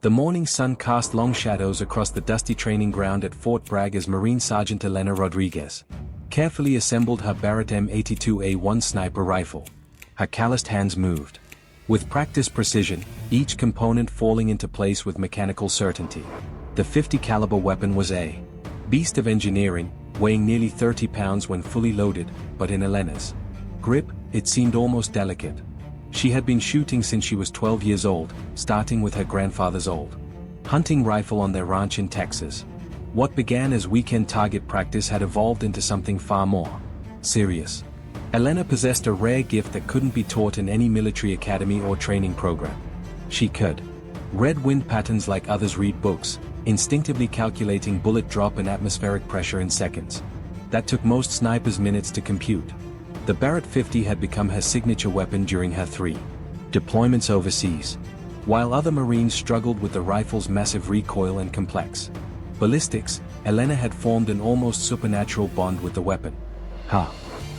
The morning sun cast long shadows across the dusty training ground at Fort Bragg as Marine Sergeant Elena Rodriguez carefully assembled her Barrett M82A1 sniper rifle. Her calloused hands moved with practiced precision, each component falling into place with mechanical certainty. The 50 caliber weapon was a beast of engineering, weighing nearly 30 pounds when fully loaded, but in Elena's grip, it seemed almost delicate. She had been shooting since she was 12 years old, starting with her grandfather's old hunting rifle on their ranch in Texas. What began as weekend target practice had evolved into something far more serious. Elena possessed a rare gift that couldn't be taught in any military academy or training program. She could read wind patterns like others read books, instinctively calculating bullet drop and atmospheric pressure in seconds. That took most snipers minutes to compute. The Barrett 50 had become her signature weapon during her 3 deployments overseas. While other Marines struggled with the rifle's massive recoil and complex ballistics, Elena had formed an almost supernatural bond with the weapon. Her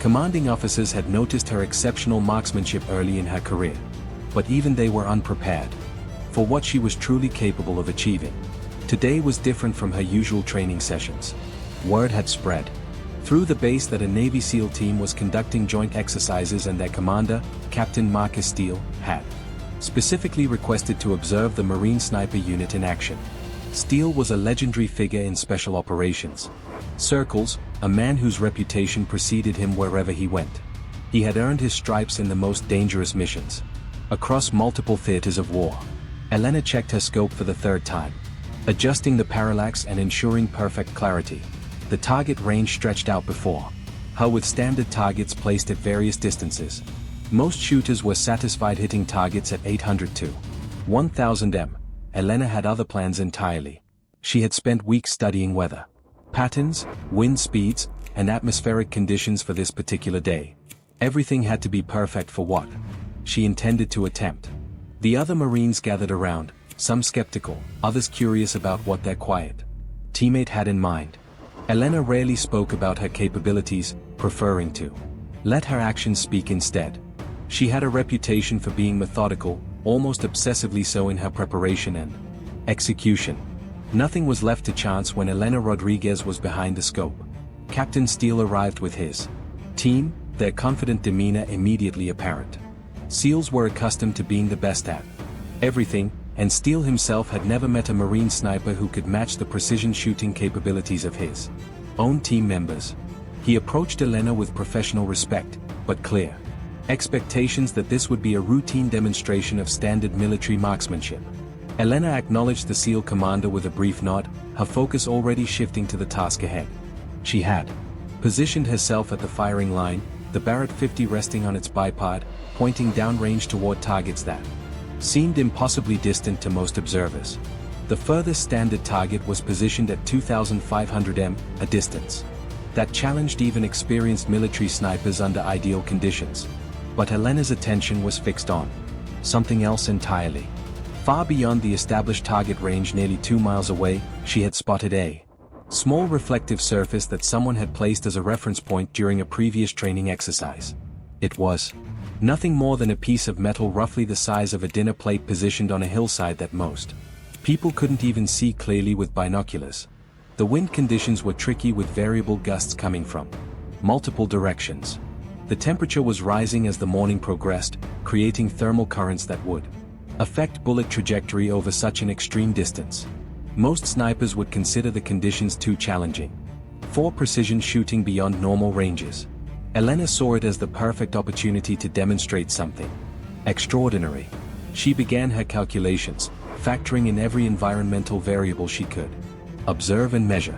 commanding officers had noticed her exceptional marksmanship early in her career, but even they were unprepared for what she was truly capable of achieving. Today was different from her usual training sessions. Word had spread through the base that a Navy SEAL team was conducting joint exercises and their commander, Captain Marcus Steele, had specifically requested to observe the Marine sniper unit in action. Steele was a legendary figure in special operations circles, a man whose reputation preceded him wherever he went. He had earned his stripes in the most dangerous missions across multiple theaters of war. Elena checked her scope for the third time, adjusting the parallax and ensuring perfect clarity. The target range stretched out before her with standard targets placed at various distances. Most shooters were satisfied hitting targets at 800 to 1000 m. Elena had other plans entirely. She had spent weeks studying weather patterns, wind speeds, and atmospheric conditions for this particular day. Everything had to be perfect for what she intended to attempt. The other Marines gathered around, some skeptical, others curious about what their quiet teammate had in mind. Elena rarely spoke about her capabilities, preferring to let her actions speak instead. She had a reputation for being methodical, almost obsessively so in her preparation and execution. Nothing was left to chance when Elena Rodriguez was behind the scope. Captain Steele arrived with his team, their confident demeanor immediately apparent. SEALs were accustomed to being the best at everything, and Steele himself had never met a Marine sniper who could match the precision shooting capabilities of his own team members. He approached Elena with professional respect, but clear expectations that this would be a routine demonstration of standard military marksmanship. Elena acknowledged the SEAL commander with a brief nod, her focus already shifting to the task ahead. She had positioned herself at the firing line, the Barrett 50 resting on its bipod, pointing downrange toward targets that seemed impossibly distant to most observers. The furthest standard target was positioned at 2,500 m, a distance that challenged even experienced military snipers under ideal conditions. But Elena's attention was fixed on something else entirely. Far beyond the established target range nearly 2 miles away, she had spotted a small reflective surface that someone had placed as a reference point during a previous training exercise. It was nothing more than a piece of metal roughly the size of a dinner plate positioned on a hillside that most people couldn't even see clearly with binoculars. The wind conditions were tricky with variable gusts coming from multiple directions. The temperature was rising as the morning progressed, creating thermal currents that would affect bullet trajectory over such an extreme distance. Most snipers would consider the conditions too challenging for precision shooting beyond normal ranges. Elena saw it as the perfect opportunity to demonstrate something extraordinary. She began her calculations, factoring in every environmental variable she could observe and measure.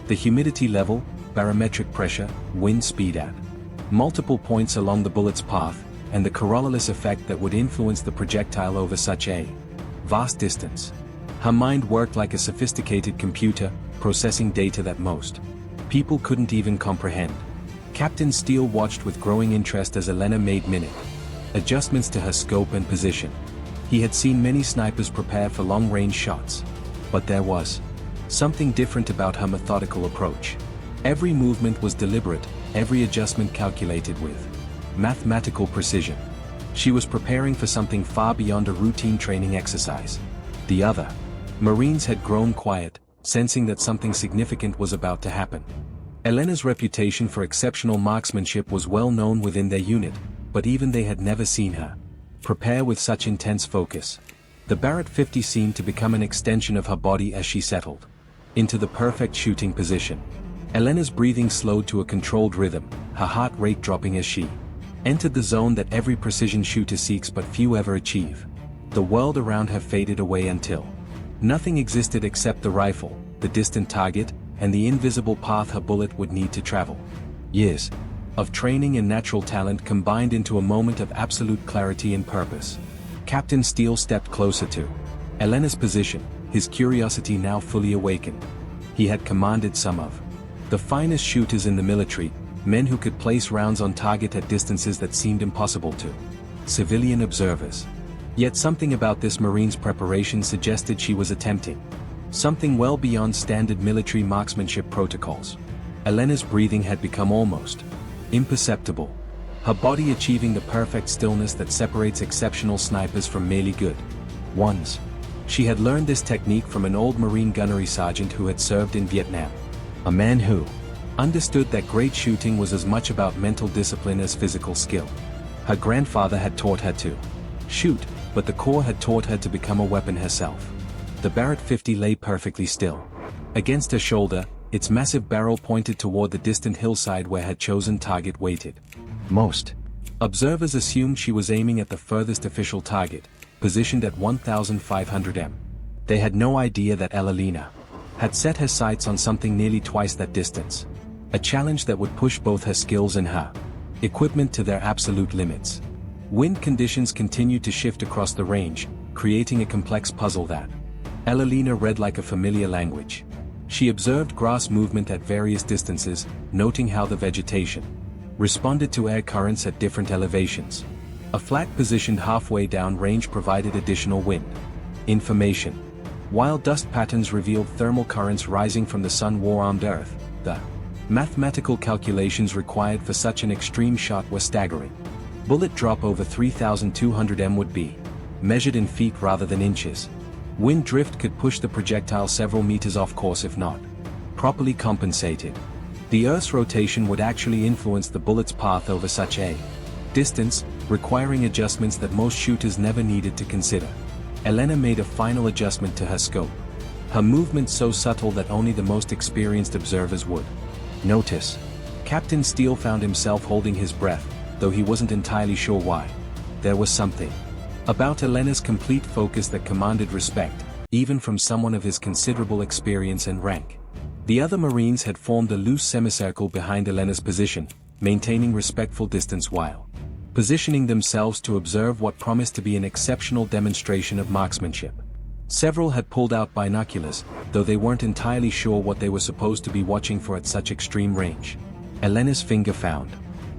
The humidity level, barometric pressure, wind speed at multiple points along the bullet's path, and the coriolis effect that would influence the projectile over such a vast distance. Her mind worked like a sophisticated computer, processing data that most people couldn't even comprehend. Captain Steele watched with growing interest as Elena made minute adjustments to her scope and position. He had seen many snipers prepare for long-range shots, but there was something different about her methodical approach. Every movement was deliberate, every adjustment calculated with mathematical precision. She was preparing for something far beyond a routine training exercise. The other Marines had grown quiet, sensing that something significant was about to happen. Elena's reputation for exceptional marksmanship was well known within their unit, but even they had never seen her prepare with such intense focus. The Barrett 50 seemed to become an extension of her body as she settled into the perfect shooting position. Elena's breathing slowed to a controlled rhythm, her heart rate dropping as she entered the zone that every precision shooter seeks but few ever achieve. The world around her faded away until nothing existed except the rifle, the distant target, and the invisible path her bullet would need to travel. Years of training and natural talent combined into a moment of absolute clarity and purpose. Captain Steele stepped closer to Elena's position, his curiosity now fully awakened. He had commanded some of the finest shooters in the military, men who could place rounds on target at distances that seemed impossible to civilian observers. Yet something about this Marine's preparation suggested she was attempting something well beyond standard military marksmanship protocols. Elena's breathing had become almost imperceptible, her body achieving the perfect stillness that separates exceptional snipers from merely good ones. She had learned this technique from an old Marine gunnery sergeant who had served in Vietnam, a man who understood that great shooting was as much about mental discipline as physical skill. Her grandfather had taught her to shoot, but the Corps had taught her to become a weapon herself. The Barrett 50 lay perfectly still. Against her shoulder, its massive barrel pointed toward the distant hillside where her chosen target waited. Most observers assumed she was aiming at the furthest official target, positioned at 1,500 m. They had no idea that Elena had set her sights on something nearly twice that distance. A challenge that would push both her skills and her equipment to their absolute limits. Wind conditions continued to shift across the range, creating a complex puzzle that Elena read like a familiar language. She observed grass movement at various distances, noting how the vegetation responded to air currents at different elevations. A flag positioned halfway down range provided additional wind information, while dust patterns revealed thermal currents rising from the sun-warmed earth. The mathematical calculations required for such an extreme shot were staggering. Bullet drop over 3,200 m would be measured in feet rather than inches. Wind drift could push the projectile several meters off course if not properly compensated. The Earth's rotation would actually influence the bullet's path over such a distance, requiring adjustments that most shooters never needed to consider. Elena made a final adjustment to her scope, her movement so subtle that only the most experienced observers would notice. Captain Steele found himself holding his breath, though he wasn't entirely sure why. There was something about Elena's complete focus that commanded respect, even from someone of his considerable experience and rank. The other Marines had formed a loose semicircle behind Elena's position, maintaining respectful distance while positioning themselves to observe what promised to be an exceptional demonstration of marksmanship. Several had pulled out binoculars, though they weren't entirely sure what they were supposed to be watching for at such extreme range. Elena's finger found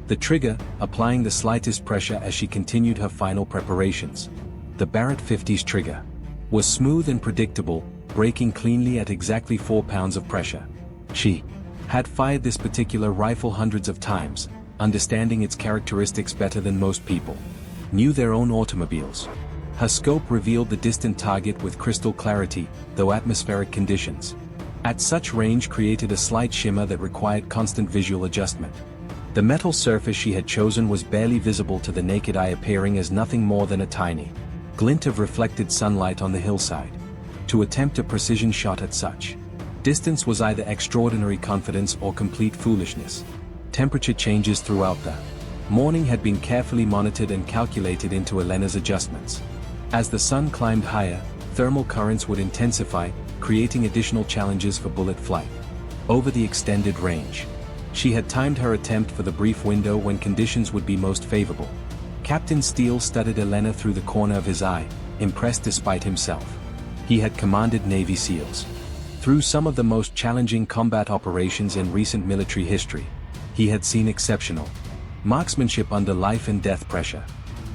the trigger, applying the slightest pressure as she continued her final preparations. The Barrett 50's trigger was smooth and predictable, breaking cleanly at exactly 4 pounds of pressure. She had fired this particular rifle hundreds of times, understanding its characteristics better than most people knew their own automobiles. Her scope revealed the distant target with crystal clarity, though atmospheric conditions at such range created a slight shimmer that required constant visual adjustment. The metal surface she had chosen was barely visible to the naked eye, appearing as nothing more than a tiny glint of reflected sunlight on the hillside. To attempt a precision shot at such distance was either extraordinary confidence or complete foolishness. Temperature changes throughout the morning had been carefully monitored and calculated into Elena's adjustments. As the sun climbed higher, thermal currents would intensify, creating additional challenges for bullet flight over the extended range. She had timed her attempt for the brief window when conditions would be most favorable. Captain Steele studied Elena through the corner of his eye, impressed despite himself. He had commanded Navy SEALs through some of the most challenging combat operations in recent military history. He had seen exceptional marksmanship under life and death pressure.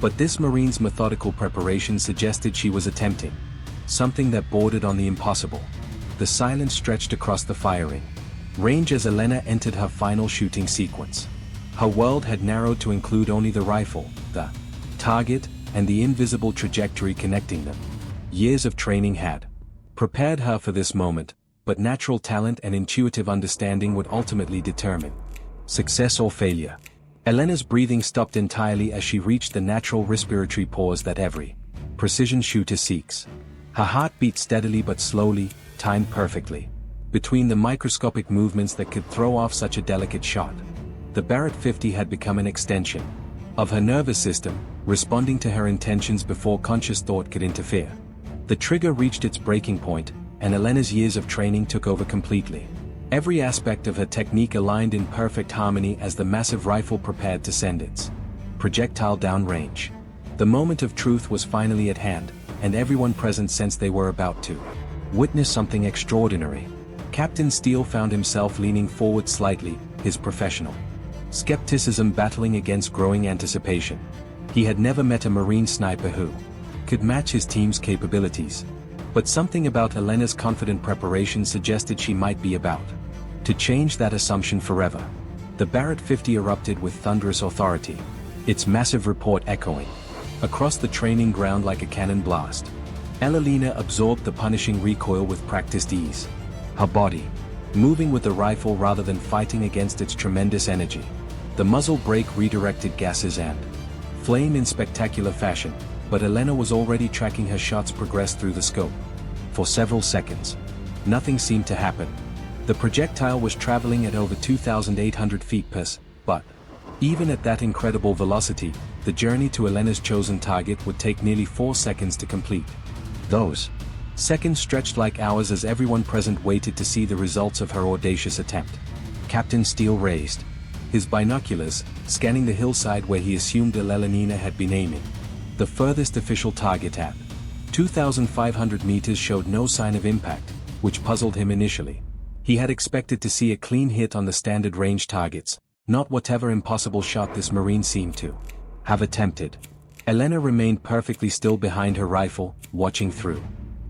But this Marine's methodical preparation suggested she was attempting something that bordered on the impossible. The silence stretched across the firing range as Elena entered her final shooting sequence. Her world had narrowed to include only the rifle, the target, and the invisible trajectory connecting them. Years of training had prepared her for this moment, but natural talent and intuitive understanding would ultimately determine success or failure. Elena's breathing stopped entirely as she reached the natural respiratory pause that every precision shooter seeks. Her heart beat steadily but slowly, timed perfectly. Between the microscopic movements that could throw off such a delicate shot, the Barrett 50 had become an extension of her nervous system, responding to her intentions before conscious thought could interfere. The trigger reached its breaking point, and Elena's years of training took over completely. Every aspect of her technique aligned in perfect harmony as the massive rifle prepared to send its projectile downrange. The moment of truth was finally at hand, and everyone present sensed they were about to witness something extraordinary. Captain Steele found himself leaning forward slightly, his professional skepticism battling against growing anticipation. He had never met a Marine sniper who could match his team's capabilities. But something about Elena's confident preparation suggested she might be about to change that assumption forever. The Barrett 50 erupted with thunderous authority, its massive report echoing across the training ground like a cannon blast. Elena absorbed the punishing recoil with practiced ease, her body moving with the rifle rather than fighting against its tremendous energy. The muzzle brake redirected gases and flame in spectacular fashion, but Elena was already tracking her shots progress through the scope. For several seconds, nothing seemed to happen. The projectile was traveling at over 2,800 feet per second, but even at that incredible velocity, the journey to Elena's chosen target would take nearly 4 seconds to complete. Those seconds stretched like hours as everyone present waited to see the results of her audacious attempt. Captain Steele raised his binoculars, scanning the hillside where he assumed Elena had been aiming. The furthest official target at 2,500 meters showed no sign of impact, which puzzled him initially. He had expected to see a clean hit on the standard range targets, not whatever impossible shot this Marine seemed to have attempted. Elena remained perfectly still behind her rifle, watching through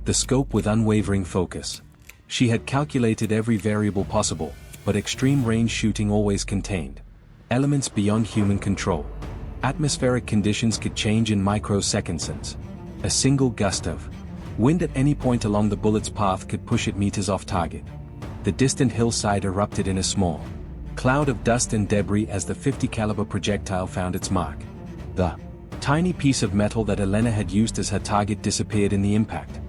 the scope with unwavering focus. She had calculated every variable possible, but extreme range shooting always contained elements beyond human control. Atmospheric conditions could change in microseconds, and a single gust of wind at any point along the bullet's path could push it meters off target. The distant hillside erupted in a small cloud of dust and debris as the 50 caliber projectile found its mark. The tiny piece of metal that Elena had used as her target disappeared in the impact,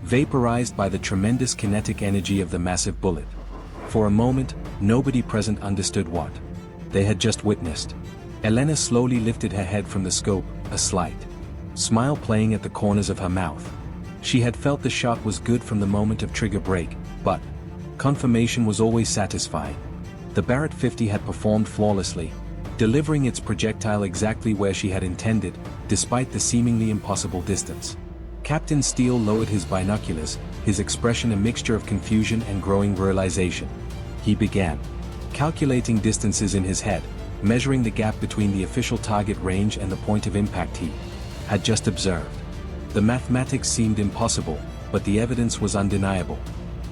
vaporized by the tremendous kinetic energy of the massive bullet. For a moment, nobody present understood what they had just witnessed. Elena slowly lifted her head from the scope, a slight smile playing at the corners of her mouth. She had felt the shot was good from the moment of trigger break, but confirmation was always satisfying. The Barrett 50 had performed flawlessly, delivering its projectile exactly where she had intended, despite the seemingly impossible distance. Captain Steele lowered his binoculars, his expression a mixture of confusion and growing realization. He began calculating distances in his head, measuring the gap between the official target range and the point of impact he had just observed. The mathematics seemed impossible, but the evidence was undeniable.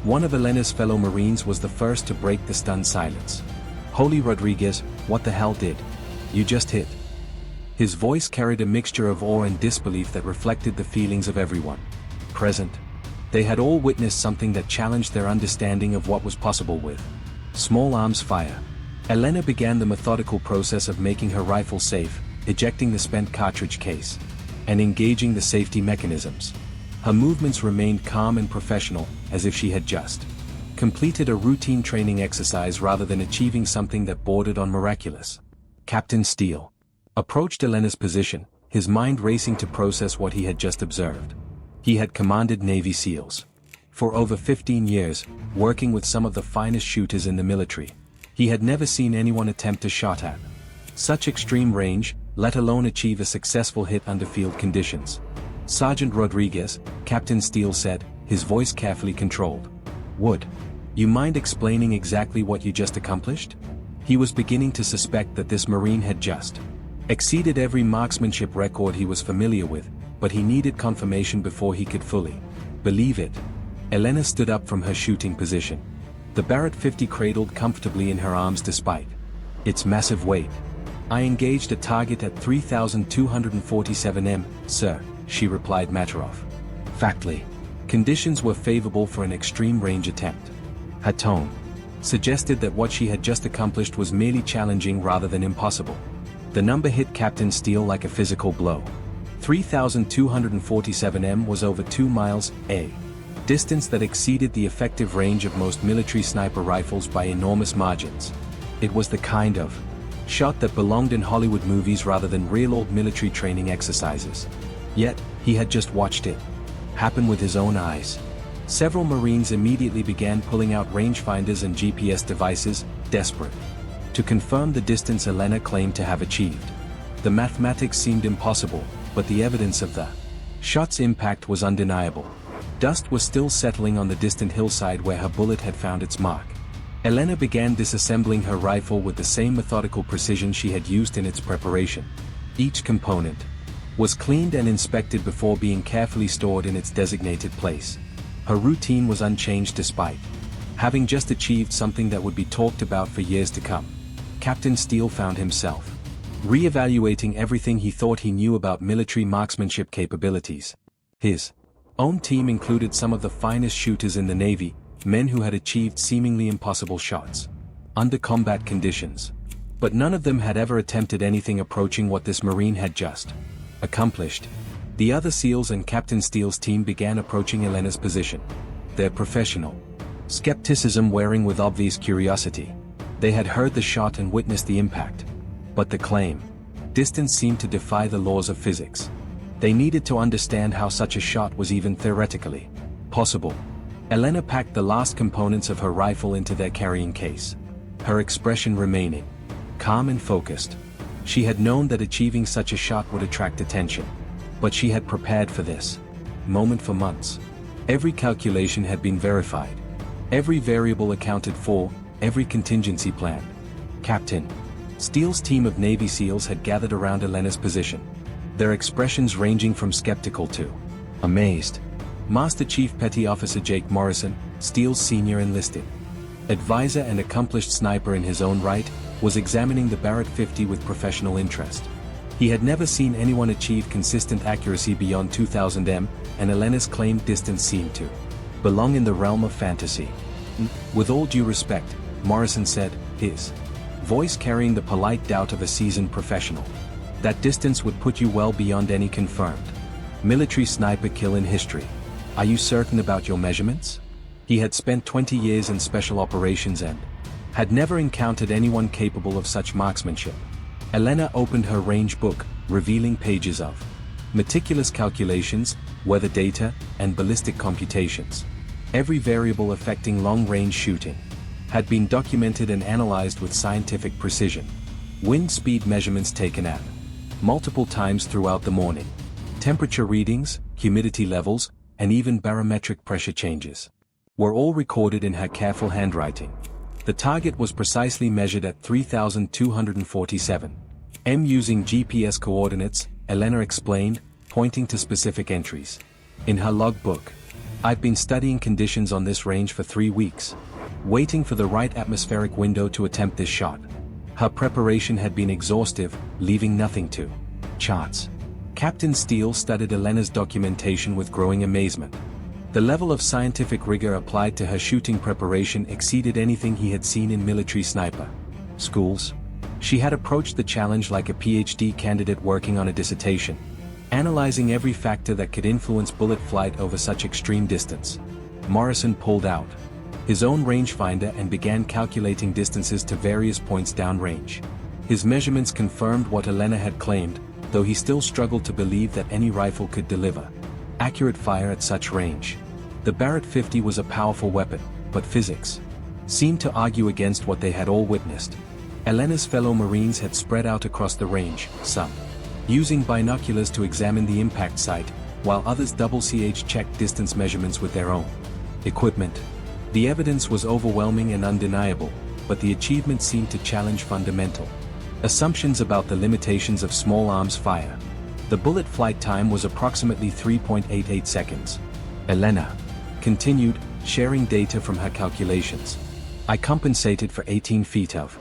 One of Elena's fellow Marines was the first to break the stunned silence. "Holy Rodriguez, what the hell did you just hit?" His voice carried a mixture of awe and disbelief that reflected the feelings of everyone present. They had all witnessed something that challenged their understanding of what was possible with small arms fire. Elena began the methodical process of making her rifle safe, ejecting the spent cartridge case, and engaging the safety mechanisms. Her movements remained calm and professional, as if she had just completed a routine training exercise rather than achieving something that bordered on miraculous. Captain Steele approached Elena's position, his mind racing to process what he had just observed. He had commanded Navy SEALs for over 15 years, working with some of the finest shooters in the military. He had never seen anyone attempt a shot at such extreme range, let alone achieve a successful hit under field conditions. "Sergeant Rodriguez," Captain Steele said, his voice carefully controlled. "Would you mind explaining exactly what you just accomplished?" He was beginning to suspect that this Marine had just exceeded every marksmanship record he was familiar with, but he needed confirmation before he could fully believe it. Elena stood up from her shooting position. The Barrett 50 cradled comfortably in her arms despite its massive weight. "I engaged a target at 3,247 m, sir," she replied matter-of-factly. Conditions were favorable for an extreme range attempt. Her tone suggested that what she had just accomplished was merely challenging rather than impossible. The number hit Captain Steele like a physical blow. 3,247 m was over 2 miles, a distance that exceeded the effective range of most military sniper rifles by enormous margins. It was the kind of shot that belonged in Hollywood movies rather than real-old military training exercises. Yet, he had just watched it happen with his own eyes. Several Marines immediately began pulling out rangefinders and GPS devices, desperate to confirm the distance Elena claimed to have achieved. The mathematics seemed impossible, but the evidence of the shot's impact was undeniable. Dust was still settling on the distant hillside where her bullet had found its mark. Elena began disassembling her rifle with the same methodical precision she had used in its preparation. Each component was cleaned and inspected before being carefully stored in its designated place. Her routine was unchanged despite having just achieved something that would be talked about for years to come. Captain Steele found himself re-evaluating everything he thought he knew about military marksmanship capabilities. His own team included some of the finest shooters in the Navy, men who had achieved seemingly impossible shots under combat conditions. But none of them had ever attempted anything approaching what this Marine had just accomplished. The other SEALs and Captain Steele's team began approaching Elena's position, their professional skepticism wearing with obvious curiosity. They had heard the shot and witnessed the impact. But the claim distance seemed to defy the laws of physics. They needed to understand how such a shot was even theoretically possible. Elena packed the last components of her rifle into their carrying case, her expression remaining calm and focused. She had known that achieving such a shot would attract attention. But she had prepared for this moment for months. Every calculation had been verified. Every variable accounted for, every contingency planned. Captain Steele's team of Navy SEALs had gathered around Elena's position, their expressions ranging from skeptical to amazed. Master Chief Petty Officer Jake Morrison, Steele's senior enlisted advisor and accomplished sniper in his own right, was examining the Barrett 50 with professional interest. He had never seen anyone achieve consistent accuracy beyond 2000 m, and Elena's claimed distance seemed to belong in the realm of fantasy. With all due respect, Morrison said, his voice carrying the polite doubt of a seasoned professional, that distance would put you well beyond any confirmed military sniper kill in history. Are you certain about your measurements? He had spent 20 years in special operations and had never encountered anyone capable of such marksmanship. Elena opened her range book, revealing pages of meticulous calculations, weather data, and ballistic computations. Every variable affecting long-range shooting had been documented and analyzed with scientific precision. Wind speed measurements taken at multiple times throughout the morning. Temperature readings, humidity levels, and even barometric pressure changes were all recorded in her careful handwriting. The target was precisely measured at 3,247 m using GPS coordinates, Elena explained, pointing to specific entries in her logbook. I've been studying conditions on this range for 3 weeks, waiting for the right atmospheric window to attempt this shot. Her preparation had been exhaustive, leaving nothing to chance. Captain Steele studied Elena's documentation with growing amazement. The level of scientific rigor applied to her shooting preparation exceeded anything he had seen in military sniper schools. She had approached the challenge like a PhD candidate working on a dissertation, analyzing every factor that could influence bullet flight over such extreme distance. Morrison pulled out his own rangefinder and began calculating distances to various points downrange. His measurements confirmed what Elena had claimed, though he still struggled to believe that any rifle could deliver accurate fire at such range. The Barrett 50 was a powerful weapon, but physics seemed to argue against what they had all witnessed. Elena's fellow Marines had spread out across the range, some using binoculars to examine the impact site, while others double-checked distance measurements with their own equipment. The evidence was overwhelming and undeniable, but the achievement seemed to challenge fundamental assumptions about the limitations of small arms fire. The bullet flight time was approximately 3.88 seconds. Elena continued, sharing data from her calculations. I compensated for 18 feet of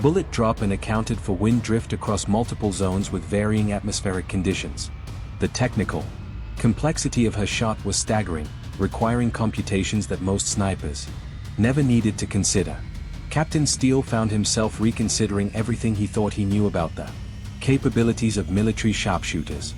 bullet drop and accounted for wind drift across multiple zones with varying atmospheric conditions. The technical complexity of her shot was staggering, requiring computations that most snipers never needed to consider. Captain Steele found himself reconsidering everything he thought he knew about the capabilities of military sharpshooters.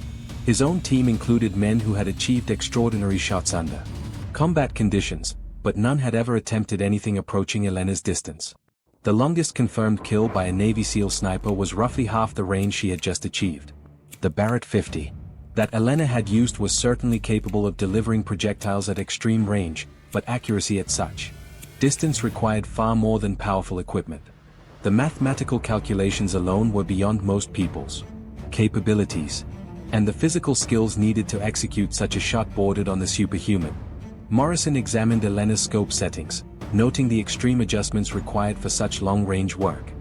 His own team included men who had achieved extraordinary shots under combat conditions, but none had ever attempted anything approaching Elena's distance. The longest confirmed kill by a Navy SEAL sniper was roughly half the range she had just achieved. The Barrett 50 that Elena had used was certainly capable of delivering projectiles at extreme range, but accuracy at such distance required far more than powerful equipment. The mathematical calculations alone were beyond most people's capabilities, and the physical skills needed to execute such a shot bordered on the superhuman. Morrison examined Elena's scope settings, noting the extreme adjustments required for such long-range work.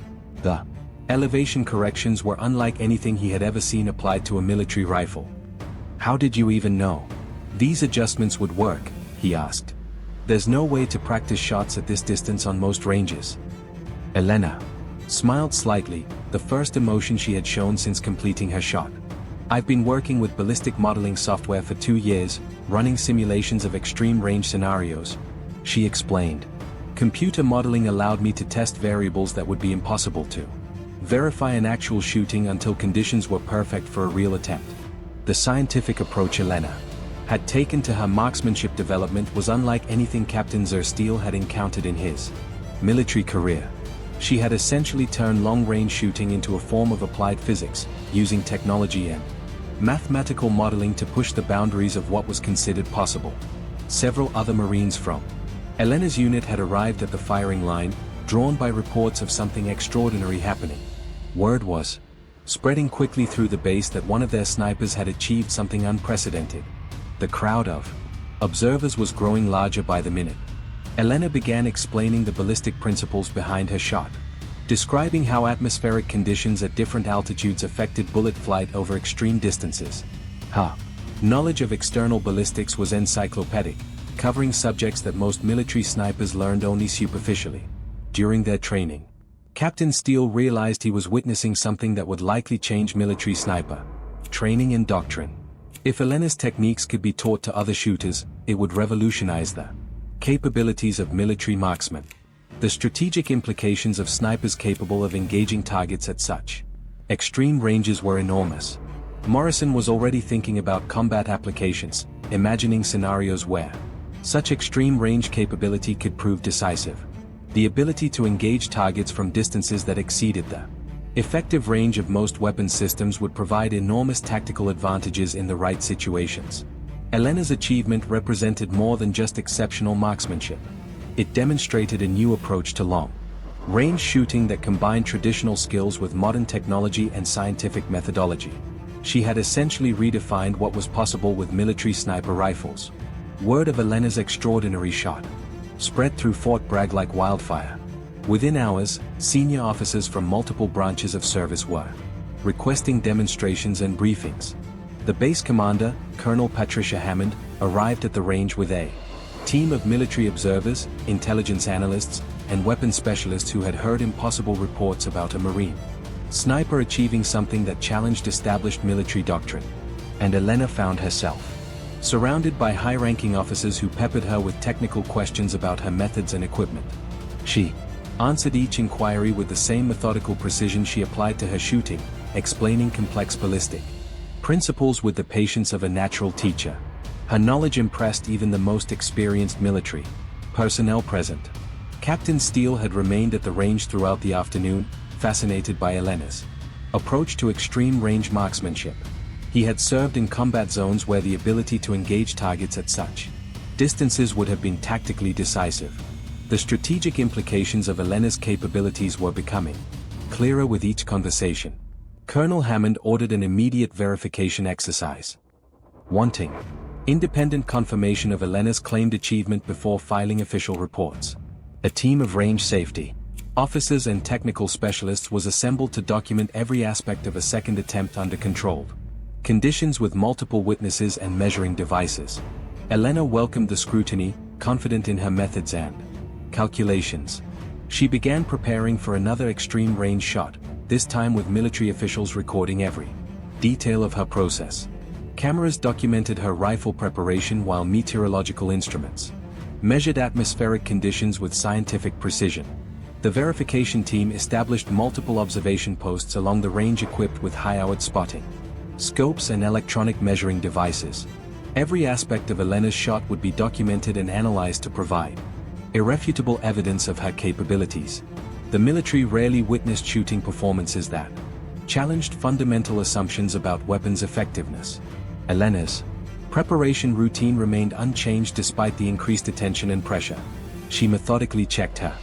The elevation corrections were unlike anything he had ever seen applied to a military rifle. "How did you even know these adjustments would work?" he asked. "There's no way to practice shots at this distance on most ranges." Elena smiled slightly, the first emotion she had shown since completing her shot. "I've been working with ballistic modeling software for 2 years, running simulations of extreme range scenarios," she explained. "Computer modeling allowed me to test variables that would be impossible to verify in actual shooting until conditions were perfect for a real attempt." The scientific approach Elena had taken to her marksmanship development was unlike anything Captain Steele had encountered in his military career. She had essentially turned long-range shooting into a form of applied physics, using technology and mathematical modeling to push the boundaries of what was considered possible. Several other Marines from Elena's unit had arrived at the firing line, drawn by reports of something extraordinary happening. Word was spreading quickly through the base that one of their snipers had achieved something unprecedented. The crowd of observers was growing larger by the minute. Elena began explaining the ballistic principles behind her shot, describing how atmospheric conditions at different altitudes affected bullet flight over extreme distances. Her knowledge of external ballistics was encyclopedic, covering subjects that most military snipers learned only superficially. During their training, Captain Steele realized he was witnessing something that would likely change military sniper training and doctrine. If Elena's techniques could be taught to other shooters, it would revolutionize the capabilities of military marksmen. The strategic implications of snipers capable of engaging targets at such extreme ranges were enormous. Morrison was already thinking about combat applications, imagining scenarios where such extreme range capability could prove decisive. The ability to engage targets from distances that exceeded the effective range of most weapon systems would provide enormous tactical advantages in the right situations. Elena's achievement represented more than just exceptional marksmanship. It demonstrated a new approach to long-range shooting that combined traditional skills with modern technology and scientific methodology. She had essentially redefined what was possible with military sniper rifles. Word of Elena's extraordinary shot spread through Fort Bragg like wildfire. Within hours, senior officers from multiple branches of service were requesting demonstrations and briefings. The base commander, Colonel Patricia Hammond, arrived at the range with a team of military observers, intelligence analysts, and weapons specialists who had heard impossible reports about a Marine sniper achieving something that challenged established military doctrine. And Elena found herself surrounded by high-ranking officers who peppered her with technical questions about her methods and equipment. She answered each inquiry with the same methodical precision she applied to her shooting, explaining complex ballistic principles with the patience of a natural teacher. Her knowledge impressed even the most experienced military personnel present. Captain Steele had remained at the range throughout the afternoon, fascinated by Elena's approach to extreme-range marksmanship. He had served in combat zones where the ability to engage targets at such distances would have been tactically decisive. The strategic implications of Elena's capabilities were becoming clearer with each conversation. Colonel Hammond ordered an immediate verification exercise, wanting independent confirmation of Elena's claimed achievement before filing official reports. A team of range safety officers and technical specialists was assembled to document every aspect of a second attempt under controlled conditions with multiple witnesses and measuring devices. Elena welcomed the scrutiny, confident in her methods and calculations. She began preparing for another extreme-range shot, this time with military officials recording every detail of her process. Cameras documented her rifle preparation while meteorological instruments measured atmospheric conditions with scientific precision. The verification team established multiple observation posts along the range equipped with high-hour spotting scopes and electronic measuring devices. Every aspect of Elena's shot would be documented and analyzed to provide irrefutable evidence of her capabilities. The military rarely witnessed shooting performances that challenged fundamental assumptions about weapons' effectiveness. Elena's preparation routine remained unchanged despite the increased attention and pressure. She methodically checked her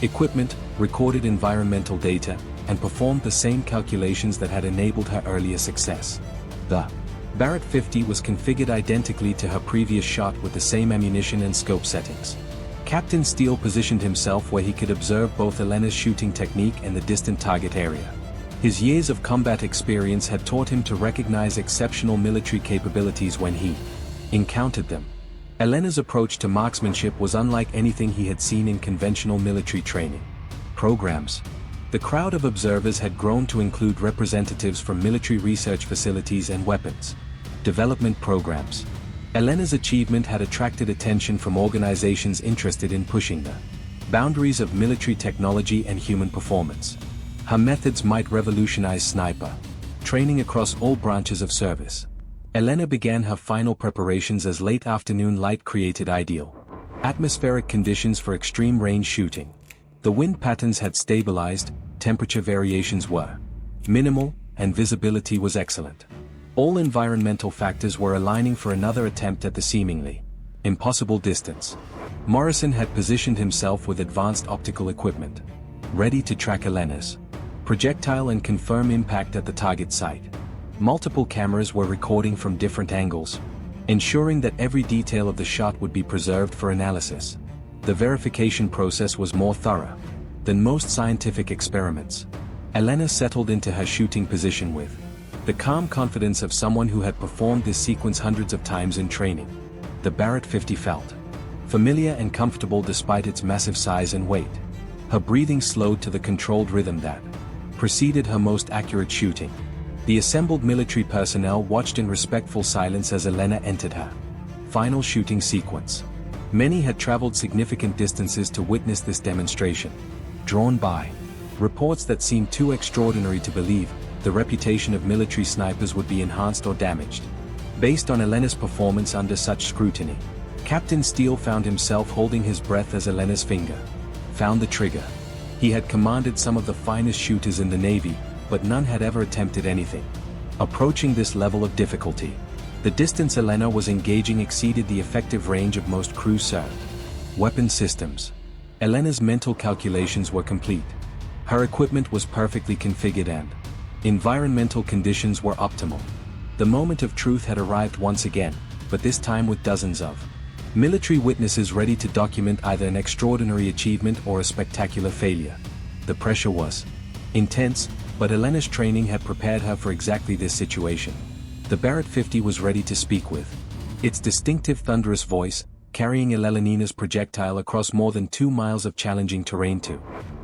equipment, recorded environmental data, and performed the same calculations that had enabled her earlier success. The Barrett 50 was configured identically to her previous shot with the same ammunition and scope settings. Captain Steele positioned himself where he could observe both Elena's shooting technique and the distant target area. His years of combat experience had taught him to recognize exceptional military capabilities when he encountered them. Elena's approach to marksmanship was unlike anything he had seen in conventional military training programs. The crowd of observers had grown to include representatives from military research facilities and weapons development programs. Elena's achievement had attracted attention from organizations interested in pushing the boundaries of military technology and human performance. Her methods might revolutionize sniper training across all branches of service. Elena began her final preparations as late afternoon light created ideal atmospheric conditions for extreme range shooting. The wind patterns had stabilized, temperature variations were minimal, and visibility was excellent. All environmental factors were aligning for another attempt at the seemingly impossible distance. Morrison had positioned himself with advanced optical equipment, ready to track Elena's projectile and confirm impact at the target site. Multiple cameras were recording from different angles, ensuring that every detail of the shot would be preserved for analysis. The verification process was more thorough than most scientific experiments. Elena settled into her shooting position with the calm confidence of someone who had performed this sequence hundreds of times in training. The Barrett 50 felt familiar and comfortable despite its massive size and weight. Her breathing slowed to the controlled rhythm that preceded her most accurate shooting. The assembled military personnel watched in respectful silence as Elena entered her final shooting sequence. Many had traveled significant distances to witness this demonstration. Drawn by reports that seemed too extraordinary to believe, the reputation of military snipers would be enhanced or damaged based on Elena's performance under such scrutiny. Captain Steele found himself holding his breath as Elena's finger found the trigger. He had commanded some of the finest shooters in the Navy, but none had ever attempted anything approaching this level of difficulty. The distance Elena was engaging exceeded the effective range of most crews served. Weapon systems. Elena's mental calculations were complete. Her equipment was perfectly configured and environmental conditions were optimal. The moment of truth had arrived once again, but this time with dozens of military witnesses ready to document either an extraordinary achievement or a spectacular failure. The pressure was intense, but Elena's training had prepared her for exactly this situation. The Barrett 50 was ready to speak with its distinctive thunderous voice, carrying Elena's projectile across more than 2 miles of challenging terrain to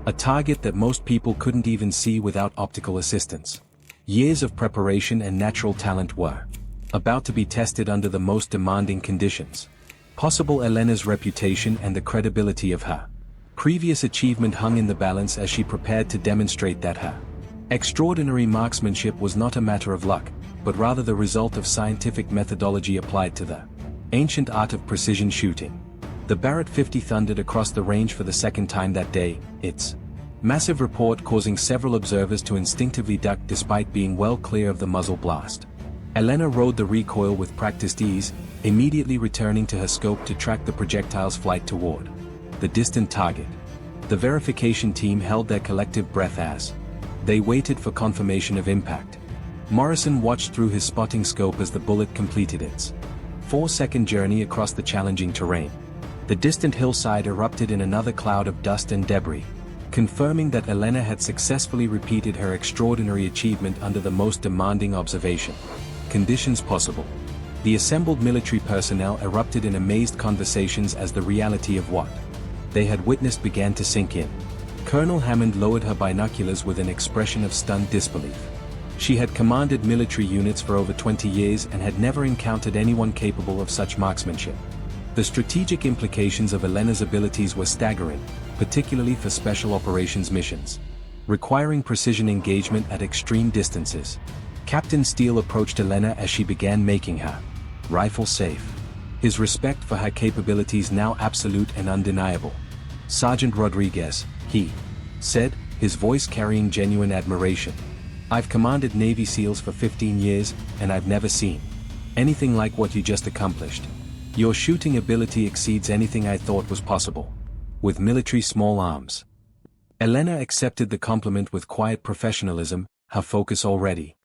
a target that most people couldn't even see without optical assistance. Years of preparation and natural talent were about to be tested under the most demanding conditions possible. Elena's reputation and the credibility of her previous achievement hung in the balance as she prepared to demonstrate that her extraordinary marksmanship was not a matter of luck, but rather the result of scientific methodology applied to the ancient art of precision shooting. The Barrett 50 thundered across the range for the second time that day, its massive report causing several observers to instinctively duck despite being well clear of the muzzle blast. Elena rode the recoil with practiced ease, immediately returning to her scope to track the projectile's flight toward the distant target. The verification team held their collective breath as they waited for confirmation of impact. Morrison watched through his spotting scope as the bullet completed its 4-second journey across the challenging terrain. The distant hillside erupted in another cloud of dust and debris, confirming that Elena had successfully repeated her extraordinary achievement under the most demanding observation conditions possible. The assembled military personnel erupted in amazed conversations as the reality of what they had witnessed began to sink in. Colonel Hammond lowered her binoculars with an expression of stunned disbelief. She had commanded military units for over 20 years and had never encountered anyone capable of such marksmanship. The strategic implications of Elena's abilities were staggering, particularly for special operations missions, requiring precision engagement at extreme distances. Captain Steele approached Elena as she began making her rifle safe. His respect for her capabilities now absolute and undeniable. "Sergeant Rodriguez," he said, his voice carrying genuine admiration. "I've commanded Navy SEALs for 15 years, and I've never seen anything like what you just accomplished. Your shooting ability exceeds anything I thought was possible with military small arms." Elena accepted the compliment with quiet professionalism, her focus already